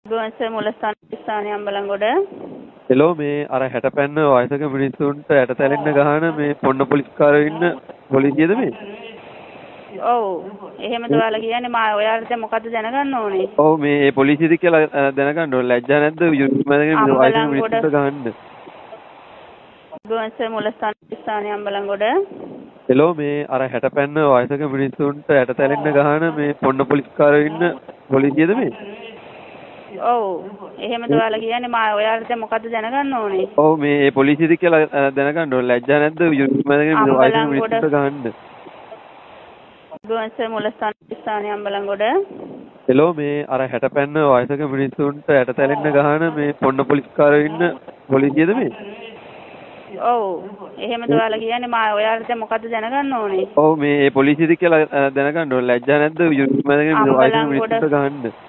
ගුවන්සර් මුලස්ථානයේ අම්බලන්ගොඩ. එලෝ මේ අර 60 පැන්න වයසක මිනිස්සුන්ට යට තැලෙන්න ගහන මේ පොන්න පොලිස්කාරයෝ ඉන්න පොලිසියද මේ? ඔව්. එහෙමද ඔයාලා කියන්නේ මා ඔයාලට දැන් මොකද්ද දැනගන්න ඕනේ? ඔව් මේ පොලිසියද කියලා දැනගන්න ඕනේ. ලැජ්ජා නැද්ද යුනිෆෝම් එකකින් මේ වයසක මිනිස්සුන්ට ගහන්න? ගුවන්සර් මුලස්ථානයේ අම්බලන්ගොඩ. එලෝ මේ අර 60 පැන්න වයසක මිනිස්සුන්ට යට තැලෙන්න ගහන මේ පොන්න පොලිස්කාරයෝ ඉන්න පොලිසියද මේ? ඔව්. එහෙමද ඔයාලා කියන්නේ මා ඔයාලට දැන් මොකද්ද දැනගන්න ඕනේ? ඔව් මේ පොලිසියද කියලා දැනගන්න ඕනේ. ලැජ්ජා නැද්ද යුනිෆෝම් එකකින් මේ වයසක මිනිස්සුන්ට ගහන්න? ගුවන්සර් මුලස්ථානයේ අම්බලන්ගොඩ. එලෝ මේ අර 60 පැන්න වයසක මිනිස්සුන්ට යට තැලෙන්න ගහන මේ පොන්න පොලිස්කාරයෝ ඉන්න පොලිසියද මේ? ඔව්. එහෙමද ඔයාලා කියන්නේ මා ඔයාලට දැන් මොකද්ද දැනගන්න ඕනේ? ඔව් මේ පොලිසියද කියලා දැනගන්න ඕනේ. ලැජ්ජා නැද්ද යුනිෆෝම් එකකින් මේ වයසක මිනිස්සුන්ට ගහන්න?